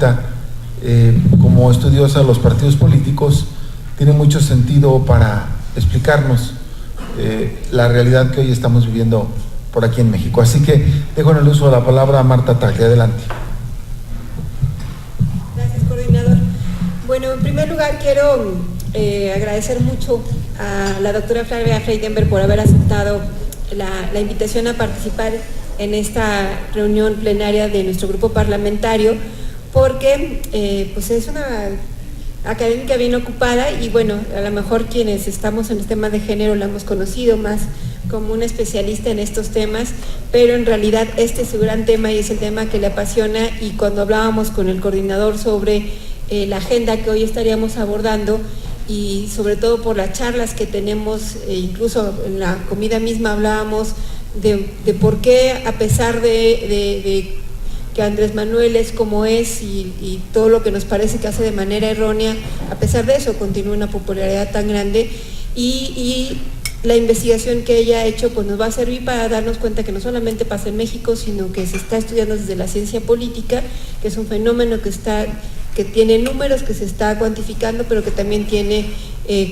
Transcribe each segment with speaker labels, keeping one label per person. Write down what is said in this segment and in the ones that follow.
Speaker 1: cuenta, como estudiosa de los partidos políticos, tiene mucho sentido para explicarnos la realidad que hoy estamos viviendo por aquí en México. Así que dejo en el uso de la palabra a Marta Tagle. Adelante.
Speaker 2: Gracias, coordinador. Bueno, en primer lugar quiero agradecer mucho a la doctora Flavia Freidenberg por haber aceptado la invitación a participar en esta reunión plenaria de nuestro grupo parlamentario, porque pues es una académica bien ocupada y bueno, a lo mejor quienes estamos en el tema de género la hemos conocido más como una especialista en estos temas, pero en realidad este es un gran tema y es el tema que le apasiona, y cuando hablábamos con el coordinador sobre la agenda que hoy estaríamos abordando, y sobre todo por las charlas que tenemos, incluso en la comida misma hablábamos de por qué, a pesar de que Andrés Manuel es como es y todo lo que nos parece que hace de manera errónea, a pesar de eso continúa una popularidad tan grande, y la investigación que ella ha hecho pues nos va a servir para darnos cuenta que no solamente pasa en México, sino que se está estudiando desde la ciencia política, que es un fenómeno que tiene números, que se está cuantificando, pero que también tiene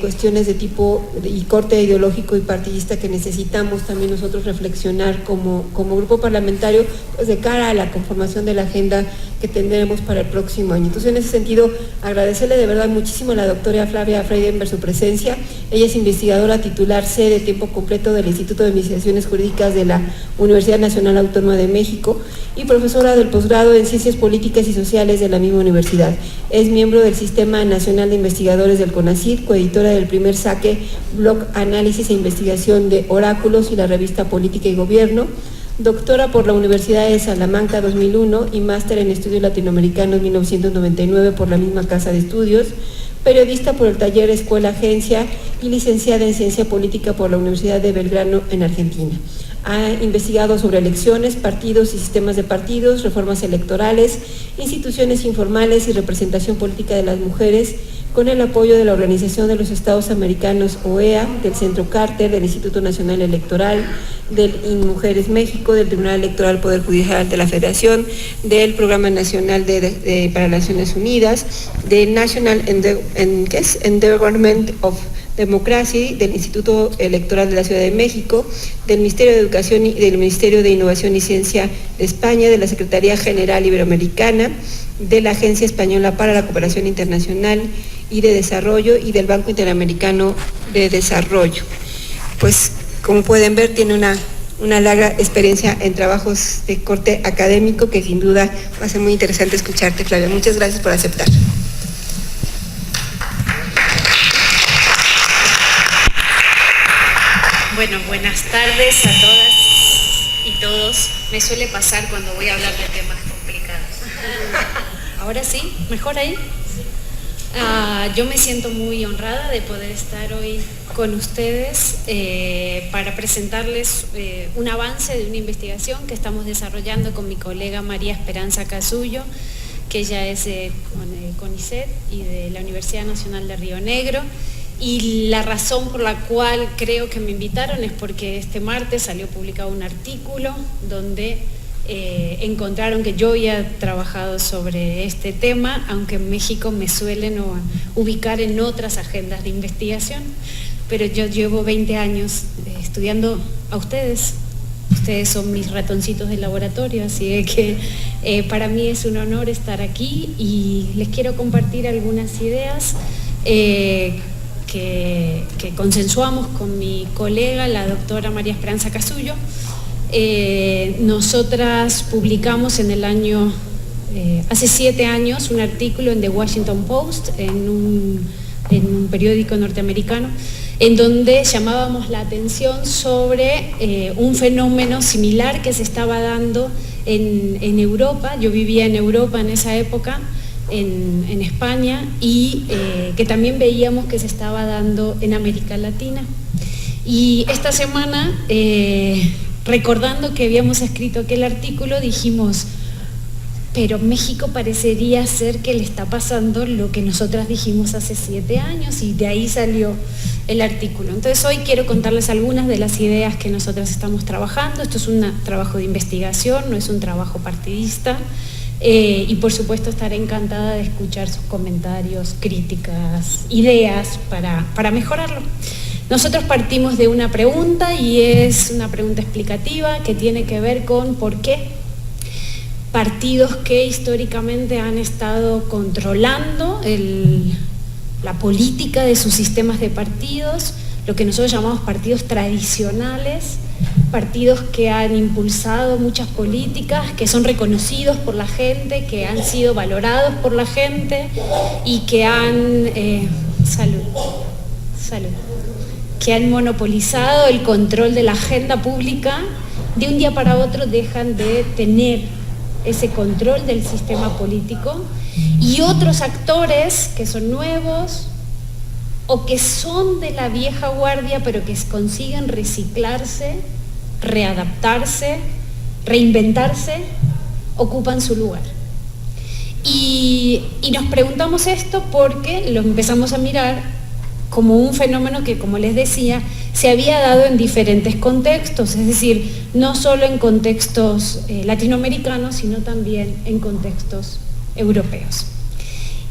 Speaker 2: cuestiones de tipo y corte ideológico y partidista que necesitamos también nosotros reflexionar como grupo parlamentario, pues de cara a la conformación de la agenda que tendremos para el próximo año. Entonces, en ese sentido, agradecerle de verdad muchísimo a la doctora Flavia Freidenberg su presencia. Ella es investigadora titular C de tiempo completo del Instituto de Investigaciones Jurídicas de la Universidad Nacional Autónoma de México y profesora del posgrado en Ciencias Políticas y Sociales de la misma universidad. Es miembro del Sistema Nacional de Investigadores del CONACYT, coeditora del primer saque Blog Análisis e Investigación de Oráculos y la revista Política y Gobierno, doctora por la Universidad de Salamanca 2001 y máster en Estudios Latinoamericanos 1999 por la misma Casa de Estudios, periodista por el taller Escuela Agencia y licenciada en Ciencia Política por la Universidad de Belgrano en Argentina. Ha investigado sobre elecciones, partidos y sistemas de partidos, reformas electorales, instituciones informales y representación política de las mujeres, con el apoyo de la Organización de los Estados Americanos, OEA, del Centro Carter, del Instituto Nacional Electoral, del Mujeres México, del Tribunal Electoral Poder Judicial de la Federación, del Programa Nacional para las Naciones Unidas, del National Endowment of Democracy, del Instituto Electoral de la Ciudad de México, del Ministerio de Educación y del Ministerio de Innovación y Ciencia de España, de la Secretaría General Iberoamericana, de la Agencia Española para la Cooperación Internacional y de Desarrollo y del Banco Interamericano de Desarrollo. Pues, como pueden ver, tiene una larga experiencia en trabajos de corte académico que sin duda va a ser muy interesante escucharte, Flavia. Muchas gracias por aceptar.
Speaker 3: Bueno, buenas tardes a todas y todos. Me suele pasar cuando voy a hablar de temas complicados. ¿Ahora sí? ¿Mejor ahí? Yo me siento muy honrada de poder estar hoy con ustedes para presentarles un avance de una investigación que estamos desarrollando con mi colega María Esperanza Casullo, que ella es de CONICET y de la Universidad Nacional de Río Negro. Y la razón por la cual creo que me invitaron es porque este martes salió publicado un artículo donde encontraron que yo había trabajado sobre este tema, aunque en México me suelen ubicar en otras agendas de investigación, pero yo llevo 20 años estudiando a ustedes. Ustedes son mis ratoncitos de laboratorio, así que para mí es un honor estar aquí y les quiero compartir algunas ideas que consensuamos con mi colega, la doctora María Esperanza Casullo. Nosotras publicamos en el año, hace 7 años, un artículo en The Washington Post, en un periódico norteamericano, en donde llamábamos la atención sobre un fenómeno similar que se estaba dando en Europa. Yo vivía en Europa en esa época, en España, y que también veíamos que se estaba dando en América Latina. Y esta semana, recordando que habíamos escrito aquel artículo, dijimos, pero México parecería ser que le está pasando lo que nosotras dijimos hace 7 años, y de ahí salió el artículo. Entonces hoy quiero contarles algunas de las ideas que nosotras estamos trabajando. Esto es un trabajo de investigación, no es un trabajo partidista. y por supuesto estaré encantada de escuchar sus comentarios, críticas, ideas para mejorarlo. Nosotros partimos de una pregunta y es una pregunta explicativa que tiene que ver con por qué partidos que históricamente han estado controlando la política de sus sistemas de partidos, lo que nosotros llamamos partidos tradicionales, partidos que han impulsado muchas políticas, que son reconocidos por la gente, que han sido valorados por la gente y que han que han monopolizado el control de la agenda pública, de un día para otro dejan de tener ese control del sistema político, y otros actores que son nuevos o que son de la vieja guardia pero que consiguen reciclarse, readaptarse, reinventarse, ocupan su lugar. Y nos preguntamos esto porque lo empezamos a mirar como un fenómeno que, como les decía, se había dado en diferentes contextos, es decir, no solo en contextos latinoamericanos, sino también en contextos europeos.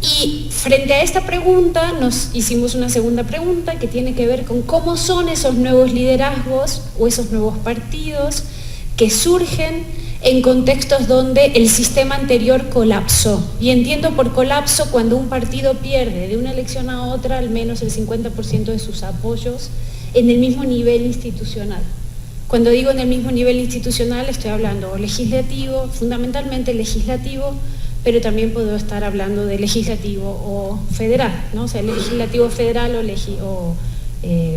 Speaker 3: Y frente a esta pregunta nos hicimos una segunda pregunta que tiene que ver con cómo son esos nuevos liderazgos o esos nuevos partidos que surgen en contextos donde el sistema anterior colapsó. Y entiendo por colapso cuando un partido pierde de una elección a otra al menos el 50% de sus apoyos en el mismo nivel institucional. Cuando digo en el mismo nivel institucional estoy hablando legislativo, fundamentalmente legislativo, pero también puedo estar hablando de legislativo o federal, ¿no? O sea, legislativo federal o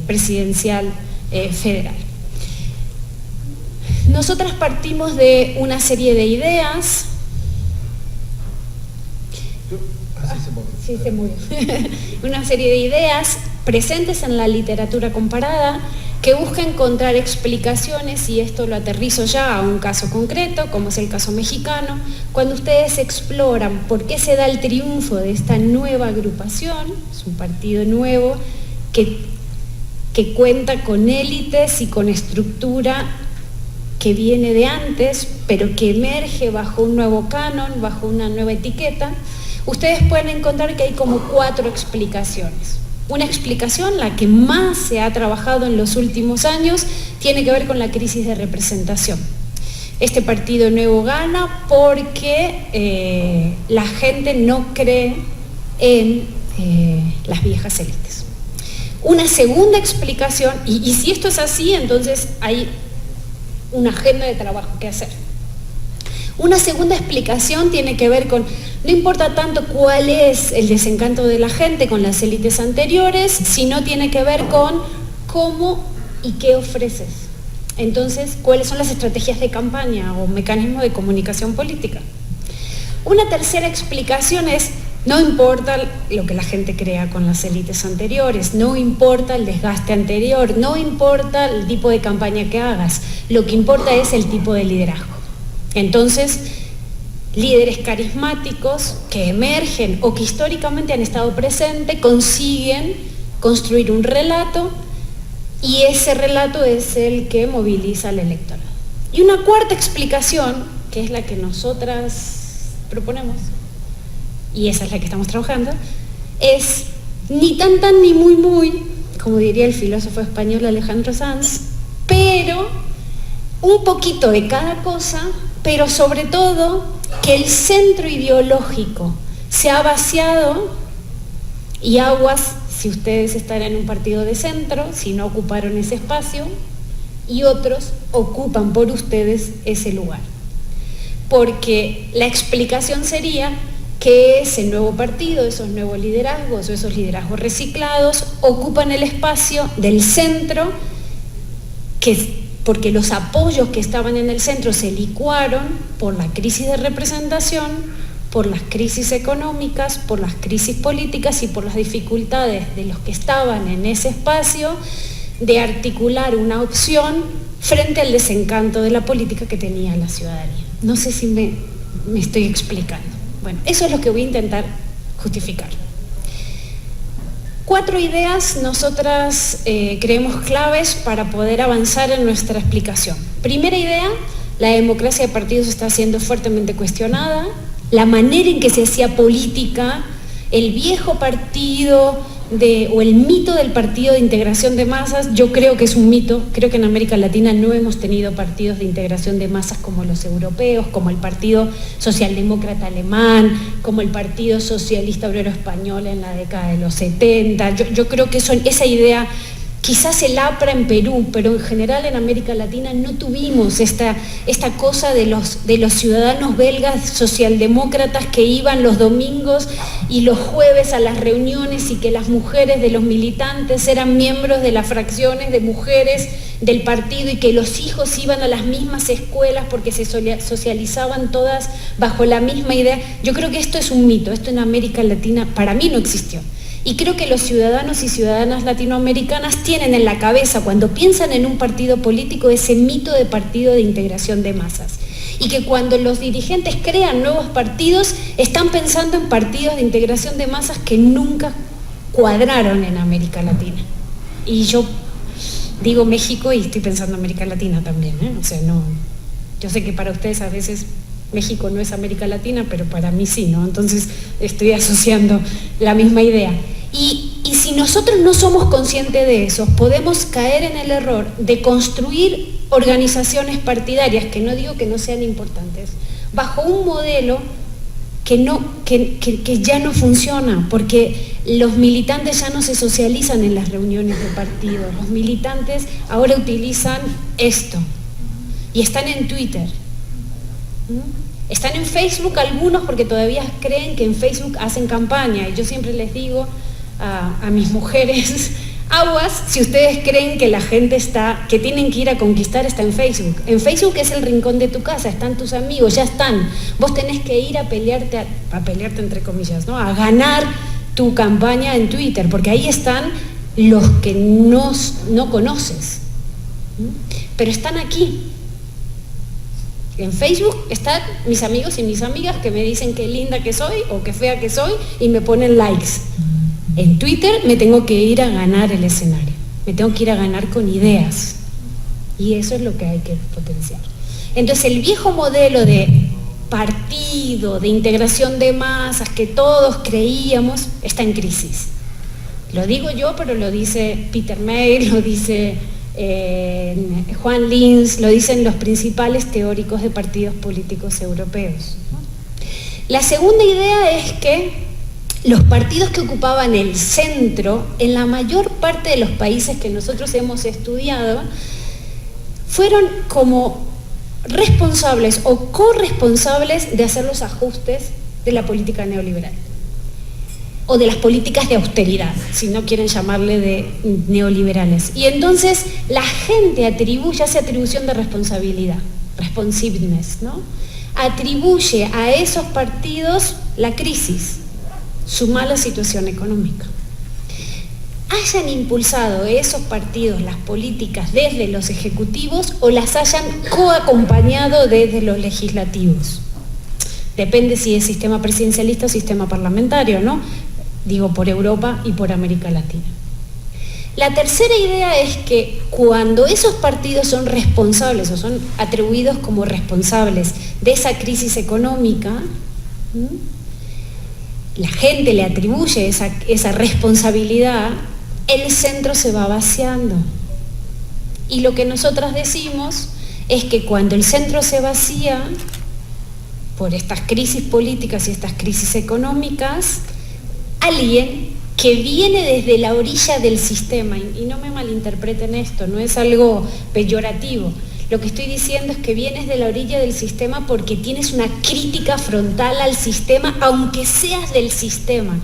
Speaker 3: presidencial federal. Nosotras partimos de una serie de ideas. Sí, se murió. Una serie de ideas presentes en la literatura comparada que busca encontrar explicaciones, y esto lo aterrizo ya a un caso concreto, como es el caso mexicano, cuando ustedes exploran por qué se da el triunfo de esta nueva agrupación, es un partido nuevo que cuenta con élites y con estructura que viene de antes, pero que emerge bajo un nuevo canon, bajo una nueva etiqueta, ustedes pueden encontrar que hay como 4 explicaciones. Una explicación, la que más se ha trabajado en los últimos años, tiene que ver con la crisis de representación. Este partido nuevo gana porque la gente no cree en las viejas élites. Una segunda explicación, y si esto es así, entonces hay una agenda de trabajo que hacer. Una segunda explicación tiene que ver con, no importa tanto cuál es el desencanto de la gente con las élites anteriores, sino tiene que ver con cómo y qué ofreces. Entonces, cuáles son las estrategias de campaña o mecanismos de comunicación política. Una tercera explicación es, no importa lo que la gente crea con las élites anteriores, no importa el desgaste anterior, no importa el tipo de campaña que hagas, lo que importa es el tipo de liderazgo. Entonces, líderes carismáticos que emergen o que históricamente han estado presentes consiguen construir un relato, y ese relato es el que moviliza al electorado. Y una cuarta explicación, que es la que nosotras proponemos, y esa es la que estamos trabajando, es ni tan ni muy, como diría el filósofo español Alejandro Sanz, pero un poquito de cada cosa, pero sobre todo que el centro ideológico se ha vaciado, y aguas si ustedes están en un partido de centro, si no ocuparon ese espacio, y otros ocupan por ustedes ese lugar. Porque la explicación sería que ese nuevo partido, esos nuevos liderazgos o esos liderazgos reciclados ocupan el espacio del centro, porque los apoyos que estaban en el centro se licuaron por la crisis de representación, por las crisis económicas, por las crisis políticas y por las dificultades de los que estaban en ese espacio de articular una opción frente al desencanto de la política que tenía la ciudadanía. No sé si me estoy explicando. Bueno, eso es lo que voy a intentar justificar. 4 ideas nosotras creemos claves para poder avanzar en nuestra explicación. Primera idea, la democracia de partidos está siendo fuertemente cuestionada.
Speaker 4: la manera en que se hacía política, el viejo partido o el mito del partido de integración de masas, yo creo que es un mito. Creo que en América Latina no hemos tenido partidos de integración de masas como los europeos, como el Partido Socialdemócrata Alemán, como el Partido Socialista Obrero Español en la década de los 70. Yo creo que esa idea, quizás el APRA en Perú, pero en general en América Latina no tuvimos esta cosa de los ciudadanos belgas socialdemócratas que iban los domingos y los jueves a las reuniones, y que las mujeres de los militantes eran miembros de las fracciones de mujeres del partido, y que los hijos iban a las mismas escuelas porque se socializaban todas bajo la misma idea. Yo creo que esto es un mito, esto en América Latina para mí no existió. Y creo que los ciudadanos y ciudadanas latinoamericanas tienen en la cabeza, cuando piensan en un partido político, ese mito de partido de integración de masas. Y que cuando los dirigentes crean nuevos partidos, están pensando en partidos de integración de masas que nunca cuadraron en América Latina. Y yo digo México y estoy pensando en América Latina también, ¿eh? O sea, no, yo sé que para ustedes a veces México no es América Latina, pero para mí sí, ¿no? Entonces estoy asociando la misma idea. Y si nosotros no somos conscientes de eso, podemos caer en el error de construir organizaciones partidarias, que no digo que no sean importantes, bajo un modelo que ya no funciona, porque los militantes ya no se socializan en las reuniones de partido. Los militantes ahora utilizan esto, y están en Twitter. Están en Facebook algunos porque todavía creen que en Facebook hacen campaña, y yo siempre les digo a mis mujeres, aguas si ustedes creen que la gente que tienen que ir a conquistar está en Facebook. En Facebook es el rincón de tu casa, están tus amigos, ya están. Vos tenés que ir a pelearte entre comillas, ¿no? A ganar tu campaña en Twitter, porque ahí están los que no conoces, pero están aquí. En Facebook están mis amigos y mis amigas que me dicen qué linda que soy o qué fea que soy y me ponen likes. En Twitter me tengo que ir a ganar el escenario, me tengo que ir a ganar con ideas, y eso es lo que hay que potenciar. Entonces el viejo modelo de partido, de integración de masas que todos creíamos, está en crisis. Lo digo yo, pero lo dice Peter May, lo dice Juan Linz, lo dicen los principales teóricos de partidos políticos europeos, ¿no? La segunda idea es que los partidos que ocupaban el centro, en la mayor parte de los países que nosotros hemos estudiado, fueron como responsables o corresponsables de hacer los ajustes de la política neoliberal, o de las políticas de austeridad, si no quieren llamarle de neoliberales. Y entonces la gente hace atribución de responsabilidad, responsiveness, ¿no? Atribuye a esos partidos la crisis, su mala situación económica. Hayan impulsado esos partidos las políticas desde los ejecutivos o las hayan coacompañado desde los legislativos. Depende si es sistema presidencialista o sistema parlamentario, ¿no? Digo, por Europa y por América Latina. La tercera idea es que cuando esos partidos son responsables o son atribuidos como responsables de esa crisis económica, la gente le atribuye esa responsabilidad, el centro se va vaciando. Y lo que nosotras decimos es que cuando el centro se vacía por estas crisis políticas y estas crisis económicas, alguien que viene desde la orilla del sistema, y no me malinterpreten esto, no es algo peyorativo, lo que estoy diciendo es que vienes de la orilla del sistema porque tienes una crítica frontal al sistema, aunque seas del sistema.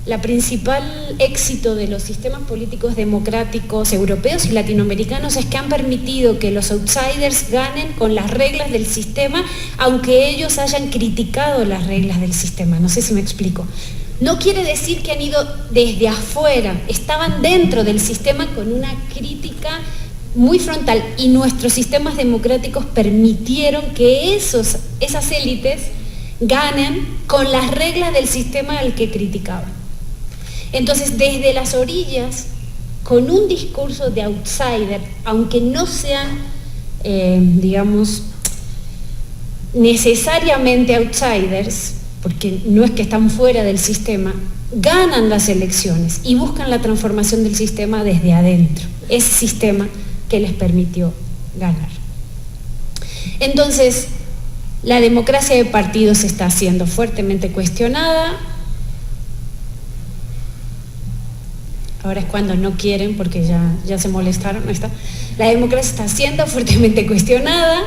Speaker 4: La principal éxito de los sistemas políticos democráticos europeos y latinoamericanos es que han permitido que los outsiders ganen con las reglas del sistema, aunque ellos hayan criticado las reglas del sistema. No sé si me explico. No quiere decir que han ido desde afuera, estaban dentro del sistema con una crítica muy frontal, y nuestros sistemas democráticos permitieron que esas élites ganen con las reglas del sistema al que criticaban. Entonces, desde las orillas, con un discurso de outsider, aunque no sean, digamos, necesariamente outsiders, porque no es que están fuera del sistema, ganan las elecciones y buscan la transformación del sistema desde adentro, ese sistema que les permitió ganar. Entonces, la democracia de partidos está siendo fuertemente cuestionada. Ahora es cuando no quieren, porque ya se molestaron, ¿no está? La democracia está siendo fuertemente cuestionada.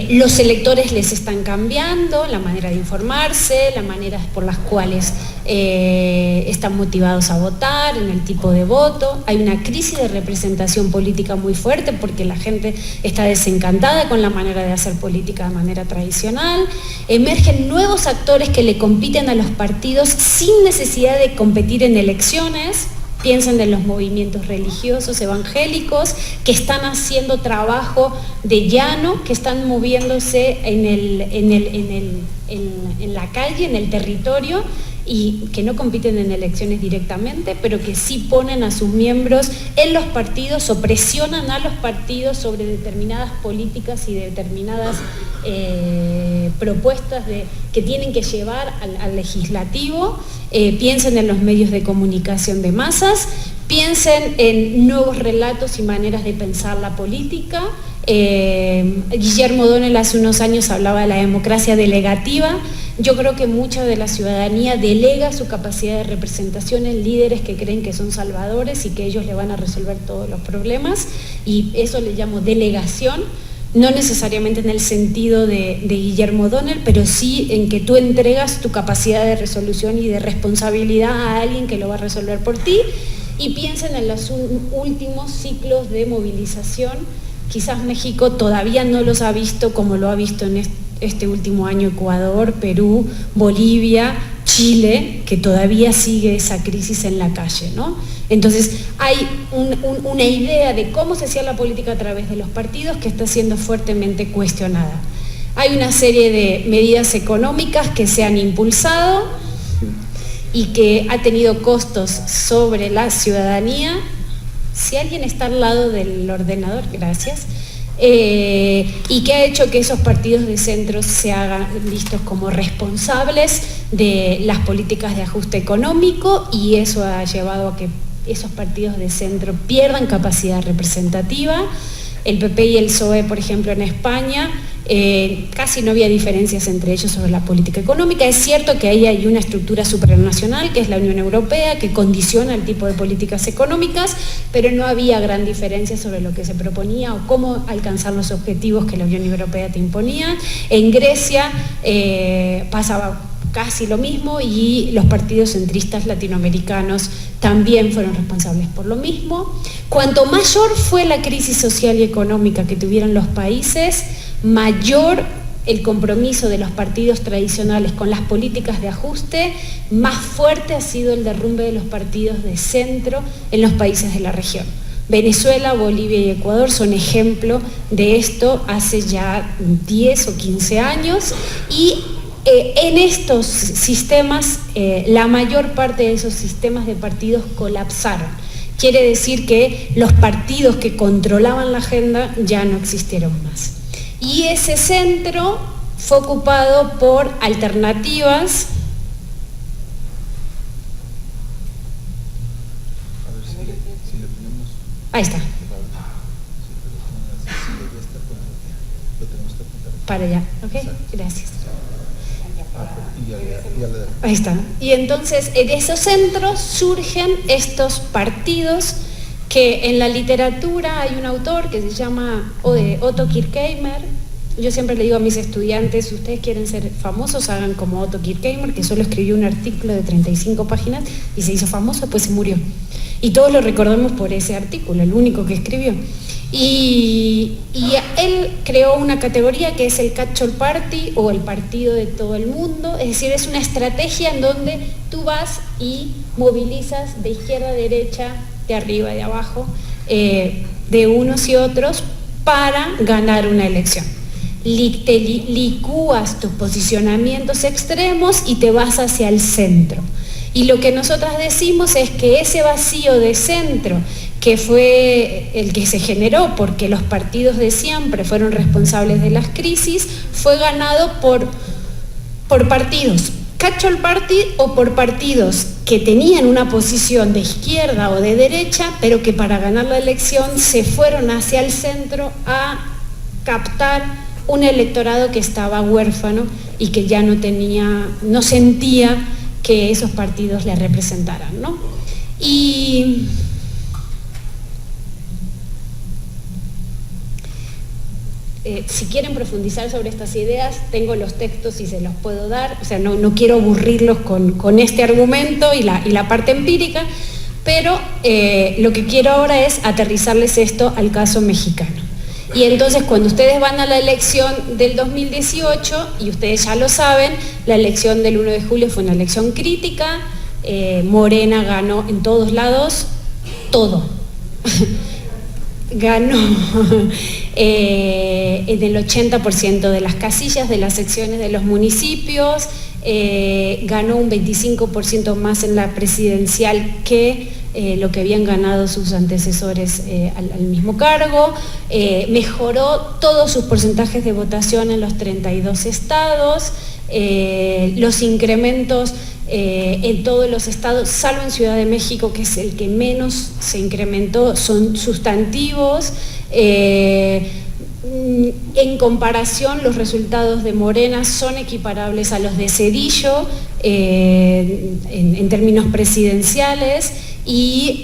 Speaker 4: Los electores les están cambiando la manera de informarse, las maneras por las cuales están motivados a votar, en el tipo de voto. Hay una crisis de representación política muy fuerte porque la gente está desencantada con la manera de hacer política de manera tradicional. Emergen nuevos actores que le compiten a los partidos sin necesidad de competir en elecciones. Piensen en los movimientos religiosos evangélicos que están haciendo trabajo de llano, que están moviéndose en la calle, en el territorio, y que no compiten en elecciones directamente, pero que sí ponen a sus miembros en los partidos o presionan a los partidos sobre determinadas políticas y determinadas propuestas que tienen que llevar al legislativo. Piensen en los medios de comunicación de masas, piensen en nuevos relatos y maneras de pensar la política. Guillermo O'Donnell hace unos años hablaba de la democracia delegativa. Yo creo que mucha de la ciudadanía delega su capacidad de representación en líderes que creen que son salvadores y que ellos le van a resolver todos los problemas, y eso le llamo delegación, no necesariamente en el sentido de Guillermo O'Donnell, pero sí en que tú entregas tu capacidad de resolución y de responsabilidad a alguien que lo va a resolver por ti. Y piensen en los últimos ciclos de movilización. Quizás México todavía no los ha visto como lo ha visto en este último año Ecuador, Perú, Bolivia, Chile, que todavía sigue esa crisis en la calle, ¿no? Entonces hay una idea de cómo se hacía la política a través de los partidos que está siendo fuertemente cuestionada. Hay una serie de medidas económicas que se han impulsado y que ha tenido costos sobre la ciudadanía. Si alguien está al lado del ordenador, gracias. Y que ha hecho que esos partidos de centro se hagan vistos como responsables de las políticas de ajuste económico, y eso ha llevado a que esos partidos de centro pierdan capacidad representativa. El PP y el PSOE, por ejemplo, en España, casi no había diferencias entre ellos sobre la política económica. Es cierto que ahí hay una estructura supranacional, que es la Unión Europea, que condiciona el tipo de políticas económicas, pero no había gran diferencia sobre lo que se proponía o cómo alcanzar los objetivos que la Unión Europea te imponía. En Grecia pasaba casi lo mismo, y los partidos centristas latinoamericanos también fueron responsables por lo mismo. Cuanto mayor fue la crisis social y económica que tuvieron los países, mayor el compromiso de los partidos tradicionales con las políticas de ajuste, más fuerte ha sido el derrumbe de los partidos de centro en los países de la región. Venezuela, Bolivia y Ecuador son ejemplo de esto hace ya 10 o 15 años, y en estos sistemas, la mayor parte de esos sistemas de partidos colapsaron. Quiere decir que los partidos que controlaban la agenda ya no existieron más. Y ese centro fue ocupado por alternativas. Ahí está. Para allá, ¿ok? Gracias. Ahí está. Y entonces en esos centros surgen estos partidos que en la literatura hay un autor que se llama Otto Kirchheimer. Yo siempre le digo a mis estudiantes, si ustedes quieren ser famosos, hagan como Otto Kirchheimer, que solo escribió un artículo de 35 páginas y se hizo famoso, después se murió. Y todos lo recordamos por ese artículo, el único que escribió. Y él creó una categoría que es el Catch-all Party, o el partido de todo el mundo. Es decir, es una estrategia en donde tú vas y movilizas de izquierda a derecha, de arriba y de abajo, de unos y otros para ganar una elección. Te licúas tus posicionamientos extremos y te vas hacia el centro. Y lo que nosotras decimos es que ese vacío de centro que fue el que se generó porque los partidos de siempre fueron responsables de las crisis, fue ganado por partidos catch-all party o por partidos que tenían una posición de izquierda o de derecha, pero que para ganar la elección se fueron hacia el centro a captar un electorado que estaba huérfano y que ya no sentía que esos partidos le representaran, ¿no? Y si quieren profundizar sobre estas ideas, tengo los textos y se los puedo dar, o sea, no quiero aburrirlos con este argumento y la parte empírica, pero lo que quiero ahora es aterrizarles esto al caso mexicano. Y entonces cuando ustedes van a la elección del 2018, y ustedes ya lo saben, la elección del 1 de julio fue una elección crítica, Morena ganó en todos lados, todo. Ganó en el 80% de las casillas de las secciones de los municipios, ganó un 25% más en la presidencial que lo que habían ganado sus antecesores al mismo cargo, mejoró todos sus porcentajes de votación en los 32 estados, los incrementos en todos los estados, salvo en Ciudad de México, que es el que menos se incrementó, son sustantivos. En comparación, los resultados de Morena son equiparables a los de Zedillo en términos presidenciales. Y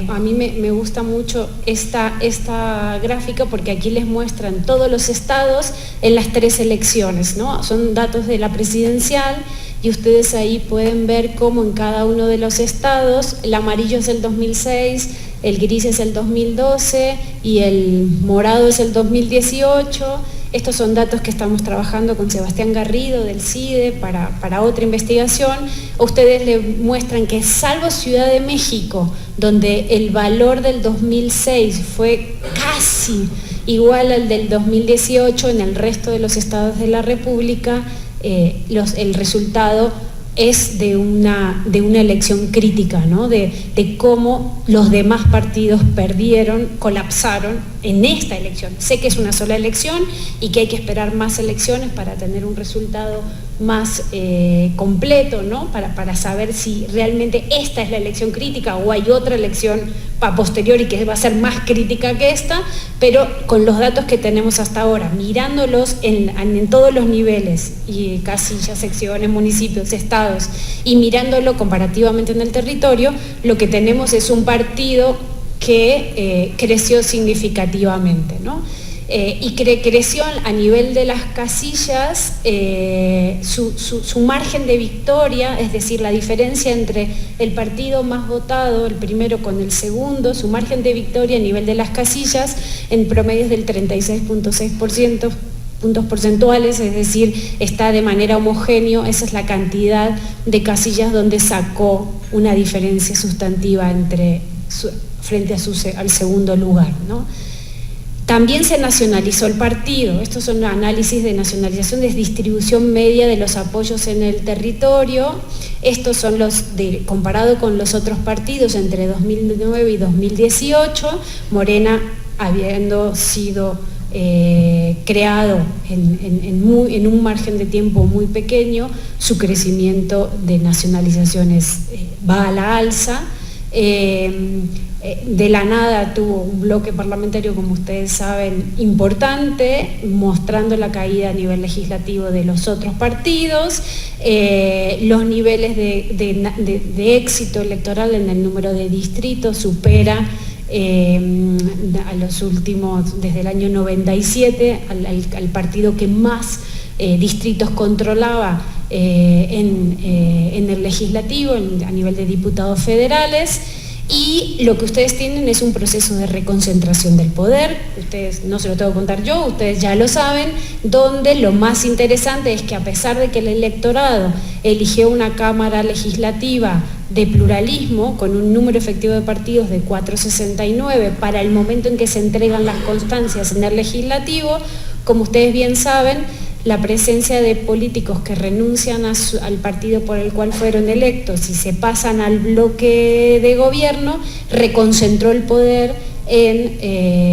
Speaker 4: a mí me gusta mucho esta gráfica porque aquí les muestran todos los estados en las 3 elecciones, ¿no? Son datos de la presidencial y ustedes ahí pueden ver cómo en cada uno de los estados, el amarillo es el 2006, el gris es el 2012 y el morado es el 2018. Estos son datos que estamos trabajando con Sebastián Garrido del CIDE para otra investigación. Ustedes le muestran que salvo Ciudad de México, donde el valor del 2006 fue casi igual al del 2018, en el resto de los estados de la República, el resultado es de una elección crítica, ¿no? De cómo los demás partidos perdieron, colapsaron en esta elección. Sé que es una sola elección y que hay que esperar más elecciones para tener un resultado más completo, ¿no? Para saber si realmente esta es la elección crítica o hay otra elección a posteriori que va a ser más crítica que esta, pero con los datos que tenemos hasta ahora, mirándolos en todos los niveles, y casillas, secciones, municipios, estados, y mirándolo comparativamente en el territorio, lo que tenemos es un partido que creció significativamente, ¿no? Y creció a nivel de las casillas, su margen de victoria, es decir, la diferencia entre el partido más votado, el primero con el segundo, su margen de victoria a nivel de las casillas en promedio es del 36.6%, puntos porcentuales, es decir, está de manera homogéneo, esa es la cantidad de casillas donde sacó una diferencia sustantiva frente al segundo lugar, ¿no? También se nacionalizó el partido. Estos son análisis de nacionalización, de distribución media de los apoyos en el territorio. Estos son comparado con los otros partidos entre 2009 y 2018, Morena habiendo sido creado en un margen de tiempo muy pequeño, su crecimiento de nacionalizaciones va a la alza. De la nada tuvo un bloque parlamentario, como ustedes saben, importante, mostrando la caída a nivel legislativo de los otros partidos, los niveles de éxito electoral en el número de distritos supera a los últimos, desde el año 97, al partido que más distritos controlaba en el legislativo, a nivel de diputados federales. Y lo que ustedes tienen es un proceso de reconcentración del poder, ustedes no se lo tengo que contar yo, ustedes ya lo saben, donde lo más interesante es que a pesar de que el electorado eligió una cámara legislativa de pluralismo, con un número efectivo de partidos de 469 para el momento en que se entregan las constancias en el legislativo, como ustedes bien saben, la presencia de políticos que renuncian al partido por el cual fueron electos y se pasan al bloque de gobierno, reconcentró el poder en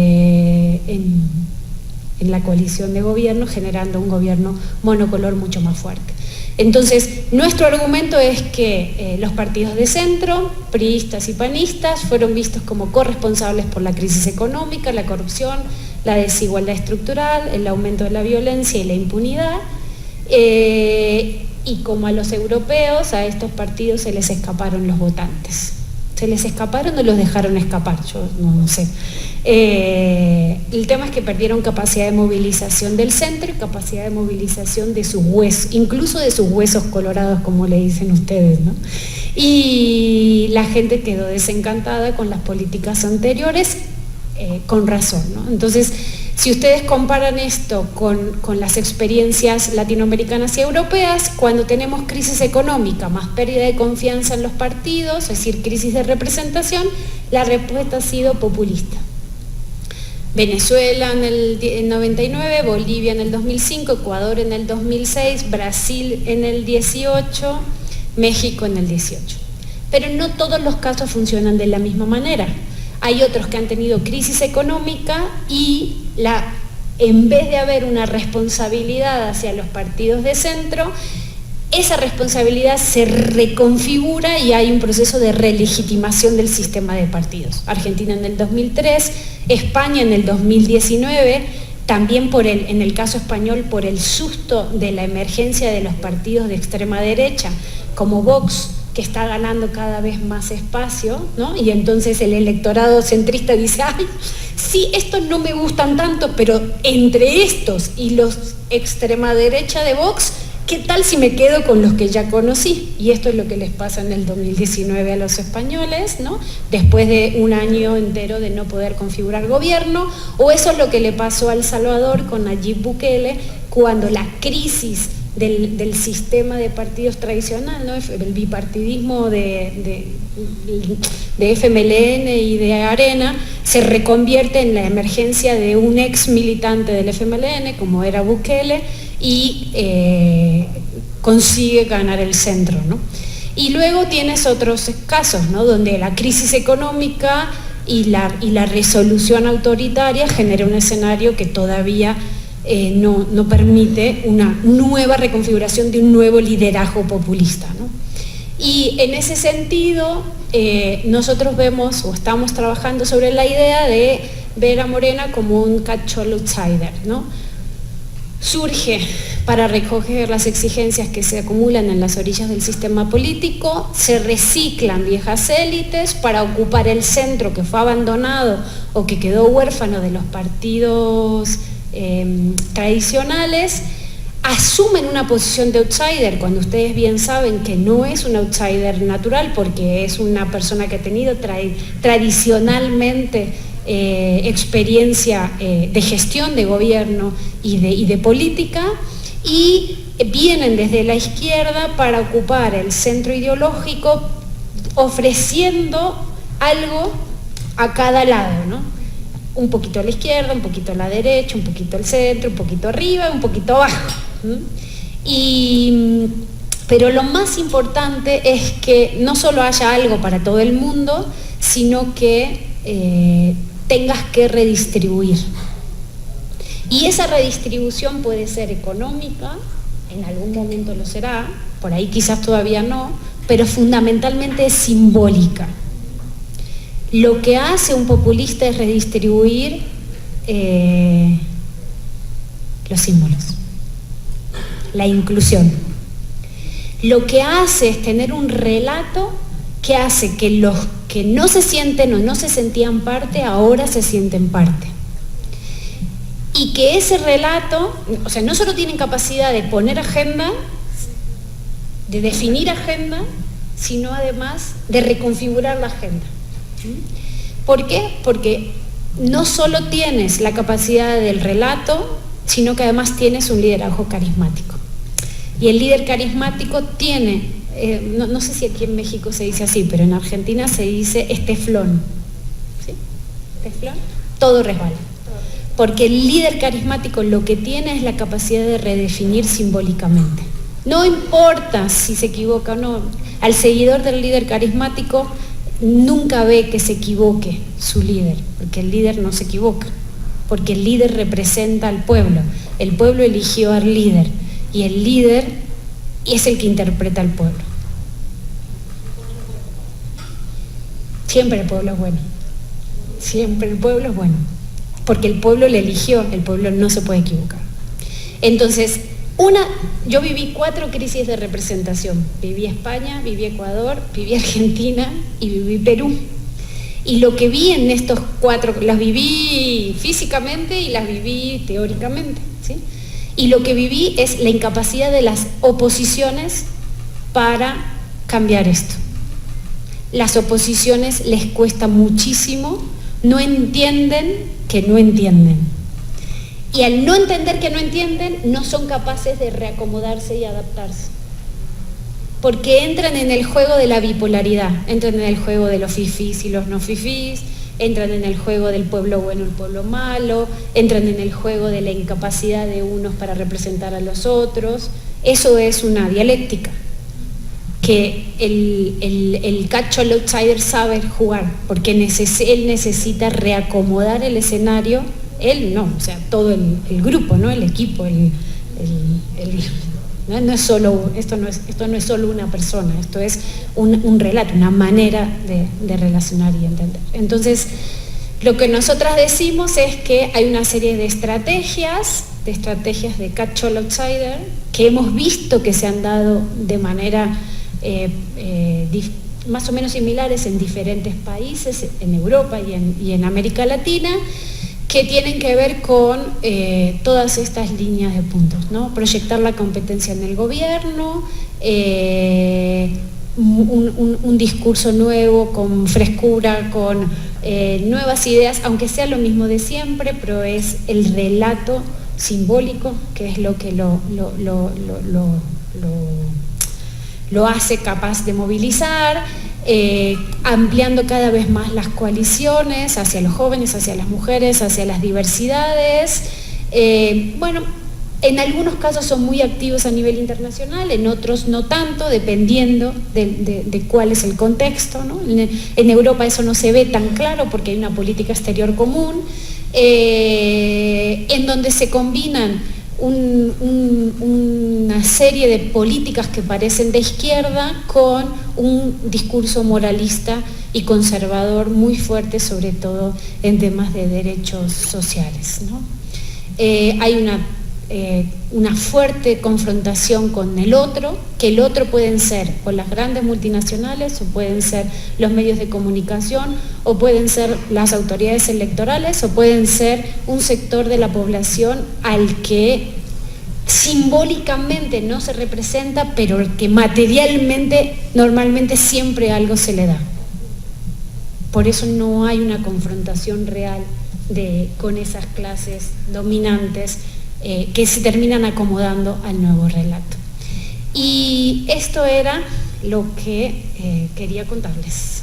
Speaker 4: la coalición de gobierno, generando un gobierno monocolor mucho más fuerte. Entonces, nuestro argumento es que los partidos de centro, priistas y panistas, fueron vistos como corresponsables por la crisis económica, la corrupción, la desigualdad estructural, el aumento de la violencia y la impunidad, y como a los europeos, a estos partidos se les escaparon los votantes. ¿Se les escaparon o los dejaron escapar? Yo no sé. El tema es que perdieron capacidad de movilización del centro y capacidad de movilización de sus huesos, incluso de sus huesos colorados, como le dicen ustedes, ¿no? Y la gente quedó desencantada con las políticas anteriores, con razón, ¿no? Entonces, si ustedes comparan esto con las experiencias latinoamericanas y europeas, cuando tenemos crisis económica más pérdida de confianza en los partidos, es decir, crisis de representación, la respuesta ha sido populista. Venezuela en el 99, Bolivia en el 2005, Ecuador en el 2006, Brasil en el 18, México en el 18. Pero no todos los casos funcionan de la misma manera. Hay otros que han tenido crisis económica y en vez de haber una responsabilidad hacia los partidos de centro, esa responsabilidad se reconfigura y hay un proceso de relegitimación del sistema de partidos. Argentina en el 2003, España en el 2019, también en el caso español por el susto de la emergencia de los partidos de extrema derecha, como Vox, que está ganando cada vez más espacio, ¿no? Y entonces el electorado centrista dice, ay, sí, estos no me gustan tanto, pero entre estos y los extrema derecha de Vox, ¿qué tal si me quedo con los que ya conocí? Y esto es lo que les pasa en el 2019 a los españoles, ¿no? Después de un año entero de no poder configurar gobierno, o eso es lo que le pasó a El Salvador con Nayib Bukele, cuando la crisis del sistema de partidos tradicional, ¿no? El bipartidismo de FMLN y de Arena se reconvierte en la emergencia de un ex militante del FMLN, como era Bukele, y consigue ganar el centro, ¿no? Y luego tienes otros casos, ¿no? Donde la crisis económica y la resolución autoritaria genera un escenario que todavía no permite una nueva reconfiguración de un nuevo liderazgo populista, ¿no? Y en ese sentido, nosotros vemos o estamos trabajando sobre la idea de ver a Morena como un catch-all outsider, ¿no? Surge para recoger las exigencias que se acumulan en las orillas del sistema político, se reciclan viejas élites para ocupar el centro que fue abandonado o que quedó huérfano de los partidos tradicionales, asumen una posición de outsider cuando ustedes bien saben que no es un outsider natural porque es una persona que ha tenido tradicionalmente experiencia de gestión de gobierno y de política, y vienen desde la izquierda para ocupar el centro ideológico ofreciendo algo a cada lado, ¿no? Un poquito a la izquierda, un poquito a la derecha, un poquito al centro, un poquito arriba, un poquito abajo. Pero lo más importante es que no solo haya algo para todo el mundo, sino que tengas que redistribuir. Y esa redistribución puede ser económica, en algún momento lo será, por ahí quizás todavía no, pero fundamentalmente es simbólica. Lo que hace un populista es redistribuir los símbolos, la inclusión. Lo que hace es tener un relato que hace que los que no se sienten o no se sentían parte, ahora se sienten parte. Y que ese relato, o sea, no solo tienen capacidad de poner agenda, de definir agenda, sino además de reconfigurar la agenda. ¿Por qué? Porque no solo tienes la capacidad del relato, sino que además tienes un liderazgo carismático. Y el líder carismático tiene, no sé si aquí en México se dice así, pero en Argentina se dice esteflón. ¿Sí? ¿Esteflón? Todo resbala. porque el líder carismático lo que tiene es la capacidad de redefinir simbólicamente. No importa si se equivoca o no, al seguidor del líder carismático nunca ve que se equivoque su líder, porque el líder no se equivoca, porque el líder representa al pueblo, el pueblo eligió al líder y el líder es el que interpreta al pueblo. Siempre el pueblo es bueno, siempre el pueblo es bueno, porque el pueblo le eligió, el pueblo no se puede equivocar. Entonces, yo viví 4 crisis de representación. Viví España, viví Ecuador, viví Argentina y viví Perú. Y lo que vi en estos 4, las viví físicamente y las viví teóricamente, ¿sí? Y lo que viví es la incapacidad de las oposiciones para cambiar esto. Las oposiciones les cuesta muchísimo, no entienden que no entienden. Y al no entender que no entienden, no son capaces de reacomodarse y adaptarse. Porque entran en el juego de la bipolaridad, entran en el juego de los fifís y los no fifís, entran en el juego del pueblo bueno y el pueblo malo, entran en el juego de la incapacidad de unos para representar a los otros. Eso es una dialéctica que el catch-all outsider sabe jugar, porque él necesita reacomodar el escenario. Él no, o sea, todo el grupo, ¿no? El equipo, no es solo, esto no es solo una persona, esto es un relato, una manera de relacionar y entender. Entonces, lo que nosotras decimos es que hay una serie de estrategias de catch-all outsider que hemos visto que se han dado de manera más o menos similares en diferentes países, en Europa y en América Latina, que tienen que ver con todas estas líneas de puntos, ¿no? Proyectar la competencia en el gobierno, un discurso nuevo, con frescura, con nuevas ideas, aunque sea lo mismo de siempre, pero es el relato simbólico, que es lo que lo hace capaz de movilizar, ampliando cada vez más las coaliciones hacia los jóvenes, hacia las mujeres, hacia las diversidades. En algunos casos son muy activos a nivel internacional, en otros no tanto, dependiendo de cuál es el contexto, ¿no? En Europa eso no se ve tan claro porque hay una política exterior común, en donde se combinan una serie de políticas que parecen de izquierda con un discurso moralista y conservador muy fuerte, sobre todo en temas de derechos sociales, ¿no? Hay una fuerte confrontación con el otro, que el otro pueden ser o las grandes multinacionales, o pueden ser los medios de comunicación, o pueden ser las autoridades electorales, o pueden ser un sector de la población al que simbólicamente no se representa, pero que materialmente normalmente siempre algo se le da. Por eso no hay una confrontación real con esas clases dominantes que se terminan acomodando al nuevo relato. Y esto era lo que quería contarles.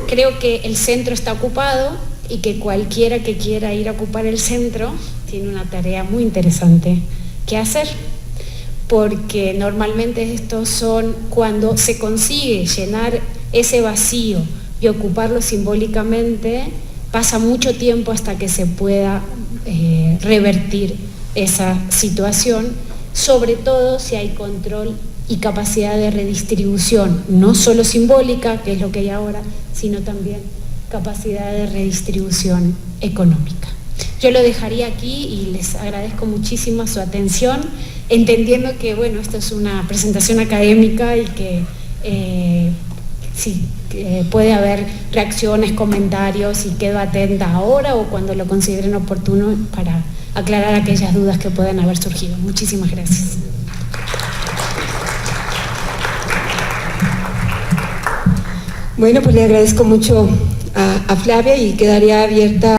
Speaker 4: Creo que el centro está ocupado y que cualquiera que quiera ir a ocupar el centro tiene una tarea muy interesante que hacer, porque normalmente estos son cuando se consigue llenar ese vacío y ocuparlo simbólicamente, pasa mucho tiempo hasta que se pueda revertir esa situación, sobre todo si hay control y capacidad de redistribución, no solo simbólica, que es lo que hay ahora, sino también capacidad de redistribución económica. Yo lo dejaría aquí y les agradezco muchísimo su atención, entendiendo que, bueno, esto es una presentación académica y que puede haber reacciones, comentarios, y quedo atenta ahora o cuando lo consideren oportuno para aclarar aquellas dudas que puedan haber surgido. Muchísimas gracias.
Speaker 2: Bueno, pues le agradezco mucho a Flavia y quedaría abierta